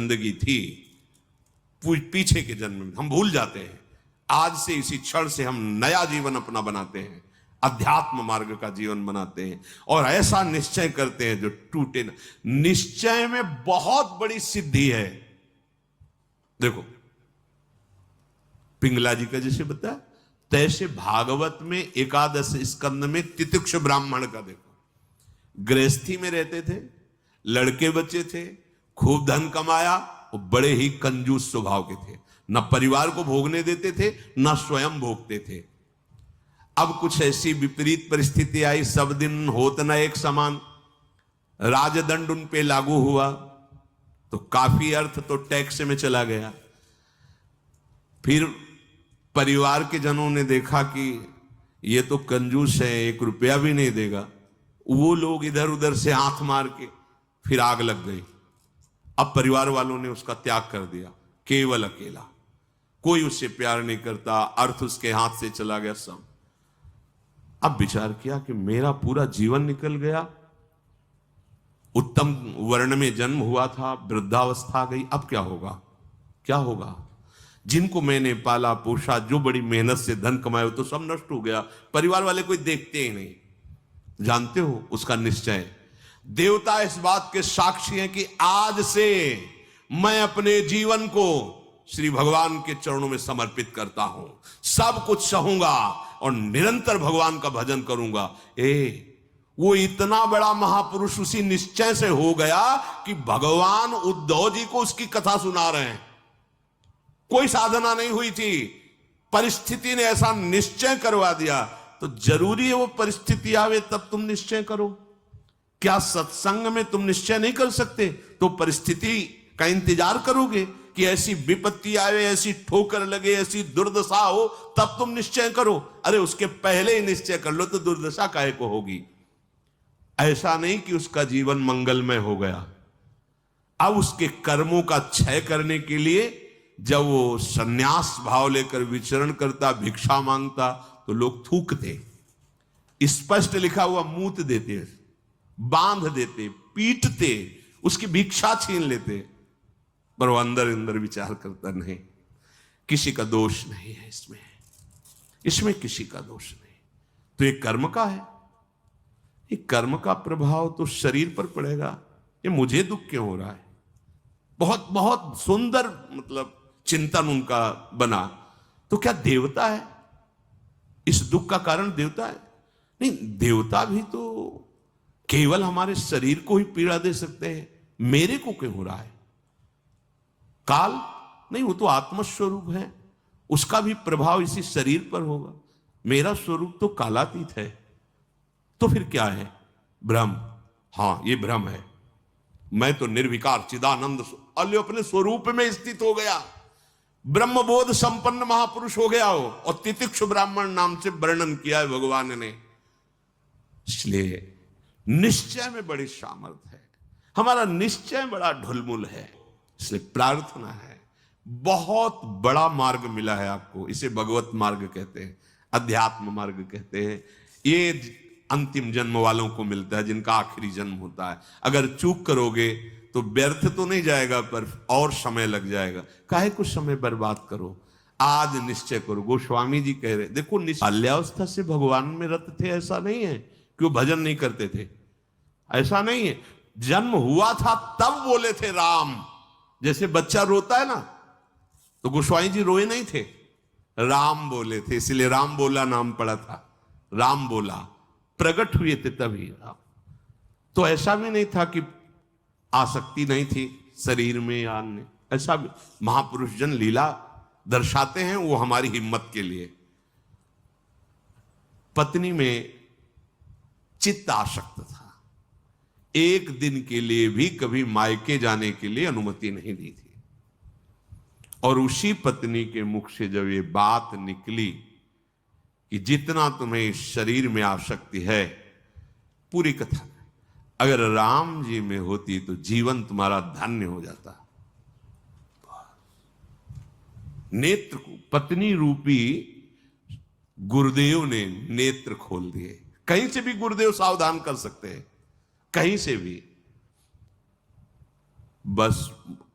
जिंदगी थी पीछे के जन्म में, हम भूल जाते हैं। आज से इसी क्षण से हम नया जीवन अपना बनाते हैं, अध्यात्म मार्ग का जीवन बनाते हैं और ऐसा निश्चय करते हैं जो टूटे न। निश्चय में बहुत बड़ी सिद्धि है। देखो पिंगला जी का जैसे बताया, तैसे भागवत में एकादश स्कंद में तितिक्ष ब्राह्मण का देखो, गृहस्थी में रहते थे, लड़के बच्चे थे, खूब धन कमाया और बड़े ही कंजूस स्वभाव के थे, न परिवार को भोगने देते थे न स्वयं भोगते थे। अब कुछ ऐसी विपरीत परिस्थिति आई, सब दिन होत न एक समान, राजदंड उन पे लागू हुआ तो काफी अर्थ तो टैक्स में चला गया। फिर परिवार के जनों ने देखा कि ये तो कंजूस है, 1 रुपया भी नहीं देगा, वो लोग इधर उधर से हाथ मार के फिर आग लग गई। अब परिवार वालों ने उसका त्याग कर दिया, केवल अकेला, कोई उससे प्यार नहीं करता, अर्थ उसके हाथ से चला गया सब। अब विचार किया कि मेरा पूरा जीवन निकल गया, उत्तम वर्ण में जन्म हुआ था, वृद्धावस्था आ गई, अब क्या होगा, क्या होगा। जिनको मैंने पाला पोषा, जो बड़ी मेहनत से धन कमाए, तो सब नष्ट हो गया, परिवार वाले कोई देखते ही नहीं। जानते हो उसका निश्चय, देवता इस बात के साक्षी हैं कि आज से मैं अपने जीवन को श्री भगवान के चरणों में समर्पित करता हूं, सब कुछ सहूंगा और निरंतर भगवान का भजन करूंगा। वो इतना बड़ा महापुरुष उसी निश्चय से हो गया कि भगवान उद्धव जी को उसकी कथा सुना रहे हैं। कोई साधना नहीं हुई थी, परिस्थिति ने ऐसा निश्चय करवा दिया। तो जरूरी है वो परिस्थिति आवे तब तुम निश्चय करो। क्या सत्संग में तुम निश्चय नहीं कर सकते तो परिस्थिति का इंतजार करोगे कि ऐसी विपत्ति आवे, ऐसी ठोकर लगे, ऐसी दुर्दशा हो तब तुम निश्चय करो? अरे उसके पहले ही निश्चय कर लो तो दुर्दशा काहे को होगी। ऐसा नहीं कि उसका जीवन मंगलमय हो गया। अब उसके कर्मों का क्षय करने के लिए जब वो संन्यास भाव लेकर विचरण करता, भिक्षा मांगता, तो लोग थूकते, स्पष्ट लिखा हुआ मूत देते, बांध देते, पीटते, उसकी भिक्षा छीन लेते। पर वो अंदर अंदर विचार करता, नहीं, किसी का दोष नहीं है इसमें किसी का दोष नहीं। तो ये कर्म का है, ये कर्म का प्रभाव तो शरीर पर पड़ेगा। ये मुझे दुख क्यों हो रहा है? बहुत बहुत सुंदर मतलब चिंतन उनका बना। तो क्या देवता है? इस दुख का कारण देवता है? नहीं, देवता भी तो केवल हमारे शरीर को ही पीड़ा दे सकते हैं। मेरे को क्यों हो रहा है? काल नहीं, वो तो आत्मस्वरूप है, उसका भी प्रभाव इसी शरीर पर होगा। मेरा स्वरूप तो कालातीत है। तो फिर क्या है? भ्रम। हां, ये भ्रम है। मैं तो निर्विकार चिदानंद अपने स्वरूप में स्थित हो गया, ब्रह्मबोध संपन्न महापुरुष हो गया हो। और तितिक्ष ब्राह्मण नाम से वर्णन किया है भगवान ने। इसलिए निश्चय में बड़ी सामर्थ्य है, हमारा निश्चय बड़ा ढुलमुल है। इसलिए प्रार्थना है, बहुत बड़ा मार्ग मिला है आपको, इसे भगवत मार्ग कहते हैं, अध्यात्म मार्ग कहते हैं। ये अंतिम जन्म वालों को मिलता है, जिनका आखिरी जन्म होता है। अगर चूक करोगे तो व्यर्थ तो नहीं जाएगा, पर और समय लग जाएगा। काहे कुछ समय बर्बाद करो, आज निश्चय करो। गोस्वामी जी कह रहे, देखो बाल्यावस्था से भगवान में रत थे, ऐसा नहीं है कि वो भजन नहीं करते थे, ऐसा नहीं है। जन्म हुआ था तब बोले थे राम। जैसे बच्चा रोता है ना, तो गोस्वामी जी रोए नहीं थे, राम बोले थे, इसलिए राम बोला नाम पड़ा था। राम बोला, प्रकट हुए थे तभी राम। तो ऐसा भी नहीं था कि आसक्ति नहीं थी शरीर में या अन्य, ऐसा भी महापुरुष जन लीला दर्शाते हैं, वो हमारी हिम्मत के लिए। पत्नी में चित्त आसक्त था, एक दिन के लिए भी कभी मायके जाने के लिए अनुमति नहीं दी थी। और उसी पत्नी के मुख से जब ये बात निकली कि जितना तुम्हें इस शरीर में आसक्ति है, पूरी कथा अगर राम जी में होती तो जीवन तुम्हारा धन्य हो जाता। नेत्र को पत्नी रूपी गुरुदेव ने नेत्र खोल दिए। कहीं से भी गुरुदेव सावधान कर सकते हैं, कहीं से भी। बस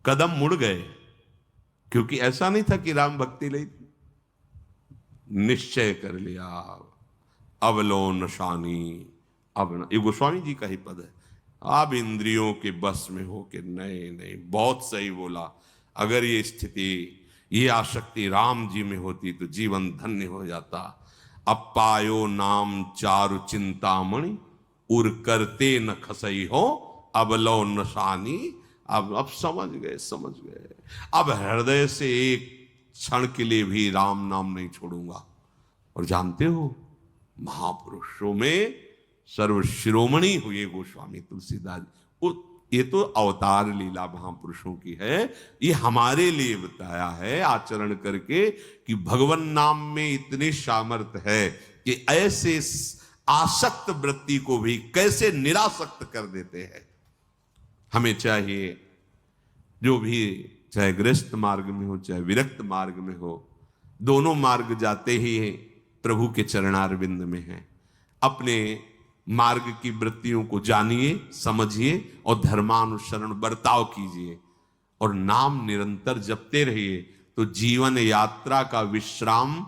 कदम मुड़ गए, क्योंकि ऐसा नहीं था कि राम भक्ति ली थी। निश्चय कर लिया, अवलो नशानी, अब ये गोस्वामी जी का ही पद है, अब इंद्रियों के बस में हो के नहीं नहीं, बहुत सही बोला। अगर ये स्थिति, ये आसक्ति राम जी में होती तो जीवन धन्य हो जाता। अब पायो नाम चारु चिंतामणि, उर करते न खसई हो, अब लो नशानी। अब समझ गए, समझ गए। अब हृदय से एक क्षण के लिए भी राम नाम नहीं छोड़ूंगा। और जानते हो, महापुरुषों में सर्वशिरोमणि हुए गोस्वामी तुलसीदास। ये तो अवतार लीला महापुरुषों की है, ये हमारे लिए बताया है आचरण करके कि भगवान नाम में इतनी सामर्थ्य है कि ऐसे आसक्त वृत्ति को भी कैसे निरासक्त कर देते हैं। हमें चाहिए जो भी, चाहे गृहस्थ मार्ग में हो चाहे विरक्त मार्ग में हो, दोनों मार्ग जाते ही प्रभु के चरणारविंद में हैं। अपने मार्ग की वृत्तियों को जानिए, समझिए और धर्मानुसरण बर्ताव कीजिए और नाम निरंतर जपते रहिए, तो जीवन यात्रा का विश्राम,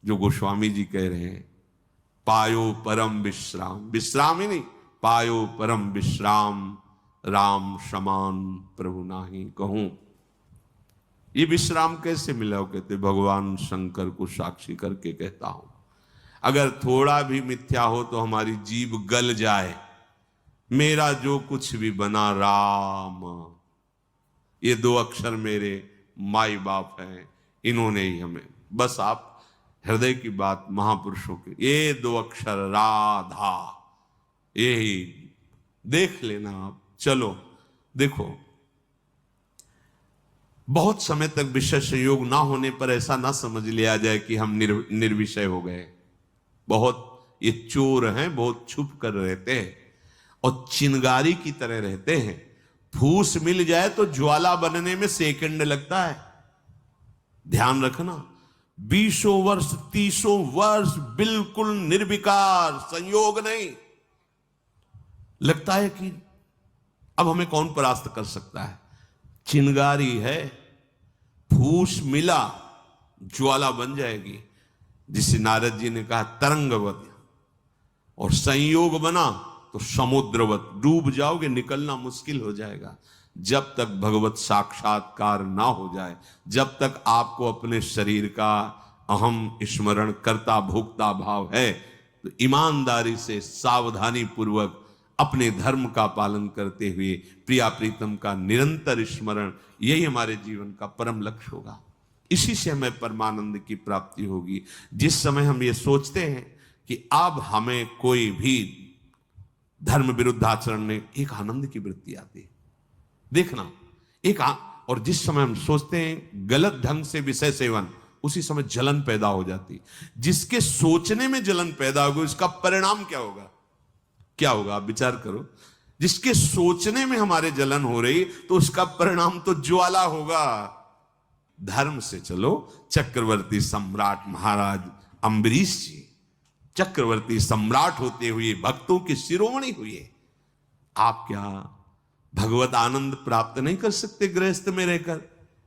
जो गोस्वामी जी कह रहे हैं, पायो परम विश्राम, विश्राम ही नहीं, पायो परम विश्राम, राम समान प्रभु नाही कहूं। ये विश्राम कैसे मिला? वो कहते भगवान शंकर को साक्षी करके कहता हूं। अगर थोड़ा भी मिथ्या हो तो हमारी जीभ गल जाए, मेरा जो कुछ भी बना राम, ये दो अक्षर मेरे माई बाप हैं, इन्होंने ही हमें, बस आप हृदय की बात महापुरुषों के, ये दो अक्षर राधा, यही देख लेना आप। चलो देखो, बहुत समय तक विषय संयोग ना होने पर ऐसा ना समझ लिया जाए कि हम निर्विषय हो गए। बहुत ये चोर हैं, बहुत छुप कर रहते हैं और चिंगारी की तरह रहते हैं। फूस मिल जाए तो ज्वाला बनने में सेकंड लगता है। ध्यान रखना, 20 वर्ष 30 वर्ष बिल्कुल निर्विकार, संयोग नहीं। लगता है कि अब हमें कौन परास्त कर सकता है। चिंगारी है, फूस मिला ज्वाला बन जाएगी, जिसे नारद जी ने कहा तरंगवत, और संयोग बना तो समुद्रवत, डूब जाओगे, निकलना मुश्किल हो जाएगा। जब तक भगवत साक्षात्कार ना हो जाए, जब तक आपको अपने शरीर का अहम स्मरण करता भोक्ता भाव है, तो ईमानदारी से सावधानी पूर्वक अपने धर्म का पालन करते हुए प्रिया प्रीतम का निरंतर स्मरण, यही हमारे जीवन का परम लक्ष्य होगा। इसी से हमें परमानंद की प्राप्ति होगी। जिस समय हम ये सोचते हैं कि अब हमें कोई भी धर्म विरुद्ध आचरण में, एक आनंद की वृत्ति आती है, देखना और जिस समय हम सोचते हैं गलत ढंग से विषय सेवन, उसी समय जलन पैदा हो जाती। जिसके सोचने में जलन पैदा होगी, उसका परिणाम क्या होगा? क्या होगा? आप विचार करो। जिसके सोचने में हमारे जलन हो रही, तो उसका परिणाम तो ज्वाला होगा। धर्म से चलो। चक्रवर्ती सम्राट महाराज अम्बरीश जी चक्रवर्ती सम्राट होते हुए भक्तों के शिरोमणि हुए। आप क्या भगवत आनंद प्राप्त नहीं कर सकते गृहस्थ में रहकर?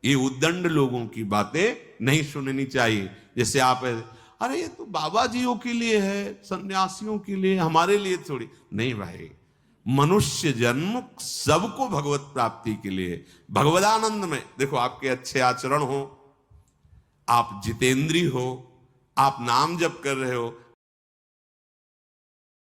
ये उद्दंड लोगों की बातें नहीं सुननी चाहिए। जैसे आप, अरे ये तो बाबा जियों के लिए है, सन्यासियों के लिए, हमारे लिए थोड़ी नहीं। भाई, मनुष्य जन्म सबको भगवत प्राप्ति के लिए, भगवदानंद में। देखो, आपके अच्छे आचरण हो, आप जितेंद्री हो, आप नाम जप कर रहे हो,